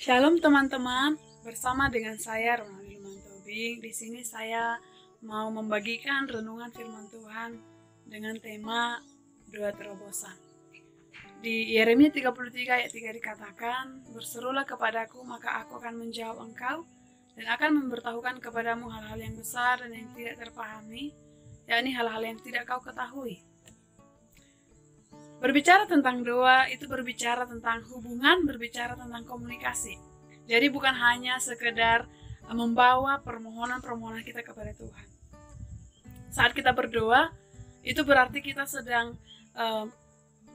Shalom teman-teman, bersama dengan saya Ronald Tobing. Di sini saya mau membagikan renungan firman Tuhan dengan tema doa terobosan. Di Yeremia 33 ayat 3 dikatakan, "Berserulah kepadaku, maka aku akan menjawab engkau dan akan memberitahukan kepadamu hal-hal yang besar dan yang tidak terpahami, yakni hal-hal yang tidak kau ketahui." Berbicara tentang doa itu berbicara tentang hubungan, berbicara tentang komunikasi. Jadi bukan hanya sekedar membawa permohonan-permohonan kita kepada Tuhan. Saat kita berdoa, itu berarti kita sedang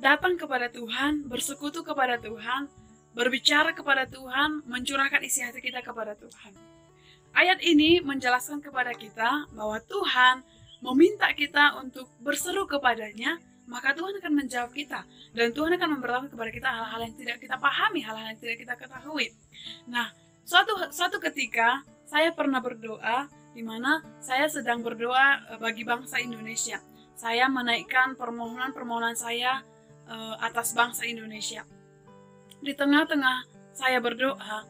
datang kepada Tuhan, bersekutu kepada Tuhan, berbicara kepada Tuhan, mencurahkan isi hati kita kepada Tuhan. Ayat ini menjelaskan kepada kita bahwa Tuhan meminta kita untuk berseru kepadanya, maka Tuhan akan menjawab kita dan Tuhan akan memberitahu kepada kita hal-hal yang tidak kita pahami, hal-hal yang tidak kita ketahui. Nah, suatu ketika saya pernah berdoa di mana saya sedang berdoa bagi bangsa Indonesia. Saya menaikkan permohonan saya atas bangsa Indonesia. Di tengah-tengah saya berdoa,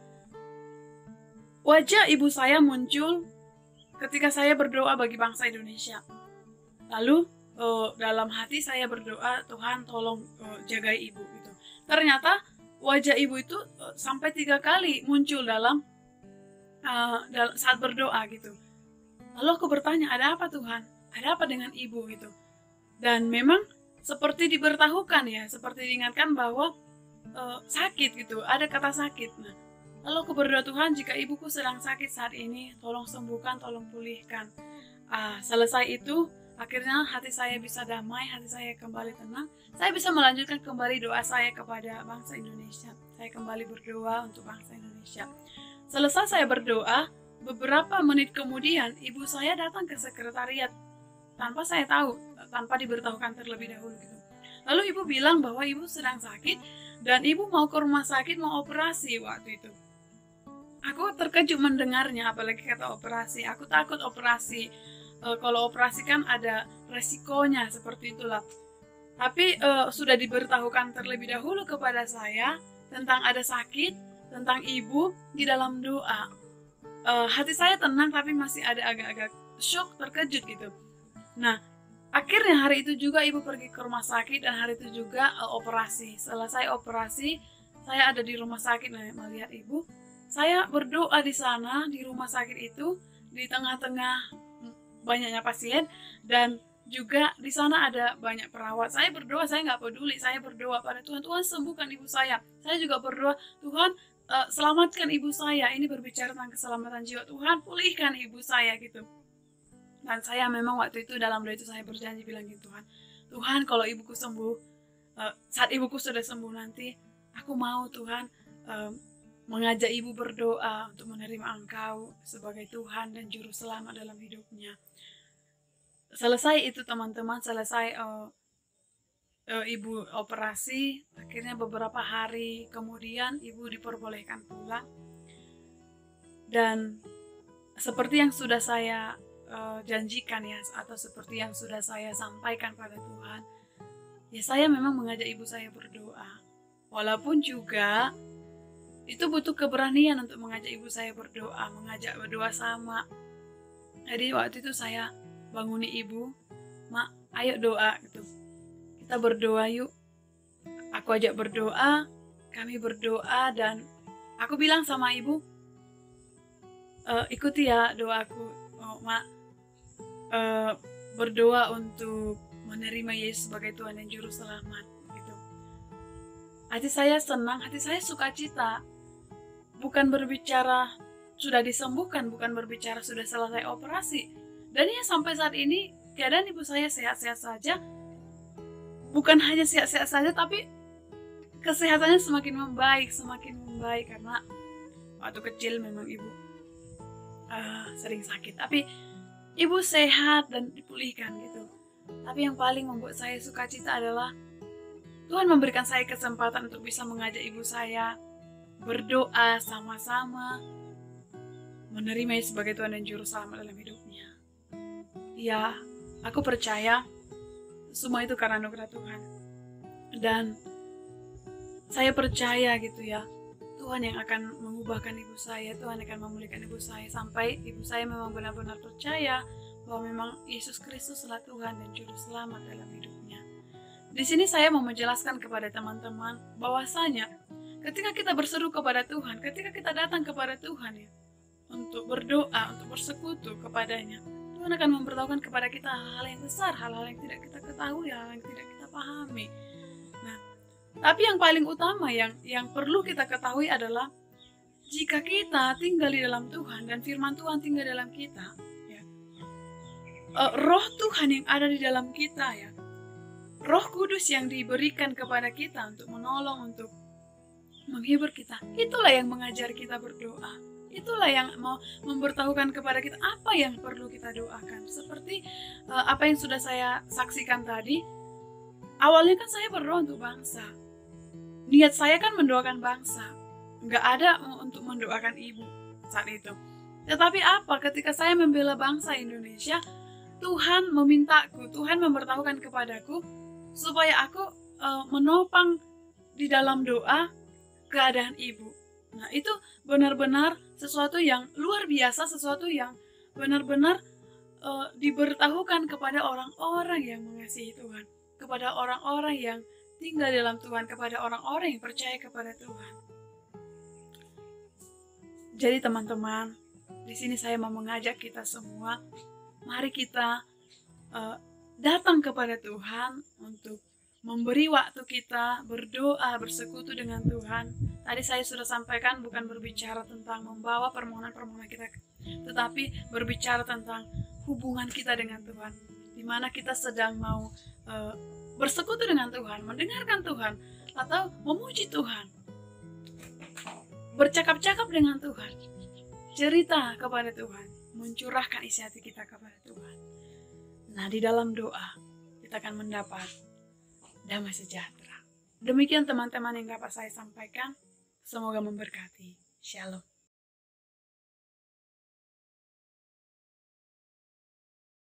wajah ibu saya muncul ketika saya berdoa bagi bangsa Indonesia. Lalu dalam hati saya berdoa, Tuhan tolong jagai ibu gitu. Ternyata wajah ibu itu sampai 3 kali muncul dalam saat berdoa gitu. Lalu aku bertanya, ada apa Tuhan? Ada apa dengan ibu gitu? Dan memang seperti diberitahukan ya, seperti diingatkan bahwa sakit gitu, ada kata sakit. Nah, lalu aku berdoa, Tuhan, jika ibuku sedang sakit saat ini, tolong sembuhkan, tolong pulihkan. Selesai itu, akhirnya hati saya bisa damai, hati saya kembali tenang. Saya bisa melanjutkan kembali doa saya kepada bangsa Indonesia. Saya kembali berdoa untuk bangsa Indonesia. Selesai saya berdoa, beberapa menit kemudian ibu saya datang ke sekretariat tanpa saya tahu, tanpa diberitahukan terlebih dahulu gitu. Lalu ibu bilang bahwa ibu sedang sakit dan ibu mau ke rumah sakit, mau operasi waktu itu. Aku terkejut mendengarnya, apalagi kata operasi. Aku takut operasi. Kalau operasi kan ada resikonya, seperti itulah. Tapi sudah diberitahukan terlebih dahulu kepada saya tentang ada sakit, tentang ibu di dalam doa. Hati saya tenang tapi masih ada agak-agak shock, terkejut gitu. Nah, akhirnya hari itu juga ibu pergi ke rumah sakit dan hari itu juga operasi. Selesai operasi, saya ada di rumah sakit melihat ibu. Saya berdoa di sana, di rumah sakit itu, di tengah-tengah banyaknya pasien, dan juga di sana ada banyak perawat. Saya berdoa, saya nggak peduli, saya berdoa pada Tuhan, Tuhan sembuhkan ibu saya. Saya juga berdoa, Tuhan selamatkan ibu saya. Ini berbicara tentang keselamatan jiwa, Tuhan pulihkan ibu saya gitu. Dan saya memang waktu itu dalam doa itu saya berjanji bilang gitu, Tuhan kalau ibuku sembuh, saat ibuku sudah sembuh nanti, aku mau Tuhan mengajak ibu berdoa untuk menerima Engkau sebagai Tuhan dan Juru Selamat dalam hidupnya. Selesai itu teman-teman, selesai ibu operasi, akhirnya beberapa hari kemudian ibu diperbolehkan pulang. Dan seperti yang sudah saya janjikan ya, atau seperti yang sudah saya sampaikan pada Tuhan, ya saya memang mengajak ibu saya berdoa. Walaupun juga itu butuh keberanian untuk mengajak ibu saya berdoa, mengajak berdoa sama. Jadi waktu itu saya banguni ibu, Mak, ayo doa gitu. Kita berdoa yuk. Aku ajak berdoa, kami berdoa dan aku bilang sama ibu, ikuti ya doaku, Mak, berdoa untuk menerima Yesus sebagai Tuhan dan Juru Selamat gitu. Hati saya senang, hati saya sukacita. Bukan berbicara sudah disembuhkan, bukan berbicara sudah selesai operasi. Dan ya sampai saat ini keadaan ibu saya sehat-sehat saja. Bukan hanya sehat-sehat saja, tapi kesehatannya semakin membaik karena waktu kecil memang ibu sering sakit. Tapi ibu sehat dan dipulihkan gitu. Tapi yang paling membuat saya sukacita adalah Tuhan memberikan saya kesempatan untuk bisa mengajak ibu saya berdoa sama-sama, menerima Yesus sebagai Tuhan dan Juru Selamat dalam hidupnya. Ya, aku percaya semua itu karena anugerah Tuhan. Dan saya percaya gitu ya, Tuhan yang akan mengubahkan ibu saya, Tuhan akan memulihkan ibu saya sampai ibu saya memang benar-benar percaya bahwa memang Yesus Kristus adalah Tuhan dan juru selamat dalam hidupnya. Di sini saya mau menjelaskan kepada teman-teman bahwasanya ketika kita berseru kepada Tuhan, ketika kita datang kepada Tuhan ya, untuk berdoa, untuk bersekutu kepadanya, Tuhan akan memberitahukan kepada kita hal-hal yang besar, hal-hal yang tidak kita ketahui, hal-hal yang tidak kita pahami. Nah, tapi yang paling utama yang perlu kita ketahui adalah jika kita tinggal di dalam Tuhan dan firman Tuhan tinggal dalam kita, ya, roh Tuhan yang ada di dalam kita, ya, Roh Kudus yang diberikan kepada kita untuk menolong, untuk menghibur kita, itulah yang mengajar kita berdoa. Itulah yang mau memberitahukan kepada kita apa yang perlu kita doakan. Seperti apa yang sudah saya saksikan tadi, awalnya kan saya berdoa untuk bangsa. Niat saya kan mendoakan bangsa, nggak ada untuk mendoakan ibu saat itu. Tetapi apa, ketika saya membela bangsa Indonesia, Tuhan memintaku, Tuhan memberitahukan kepadaku supaya aku menopang di dalam doa keadaan ibu. Nah, itu benar-benar sesuatu yang luar biasa, sesuatu yang benar-benar diberitahukan kepada orang-orang yang mengasihi Tuhan, kepada orang-orang yang tinggal dalam Tuhan, kepada orang-orang yang percaya kepada Tuhan. Jadi teman-teman, di sini saya mau mengajak kita semua, mari kita datang kepada Tuhan untuk memberi waktu kita berdoa, bersekutu dengan Tuhan. Tadi saya sudah sampaikan bukan berbicara tentang membawa permohonan-permohonan kita, tetapi berbicara tentang hubungan kita dengan Tuhan, di mana kita sedang mau bersekutu dengan Tuhan, mendengarkan Tuhan, atau memuji Tuhan, bercakap-cakap dengan Tuhan, cerita kepada Tuhan, mencurahkan isi hati kita kepada Tuhan. Nah, di dalam doa kita akan mendapat damai sejahtera. Demikian teman-teman yang dapat saya sampaikan. Semoga memberkati. Shalom.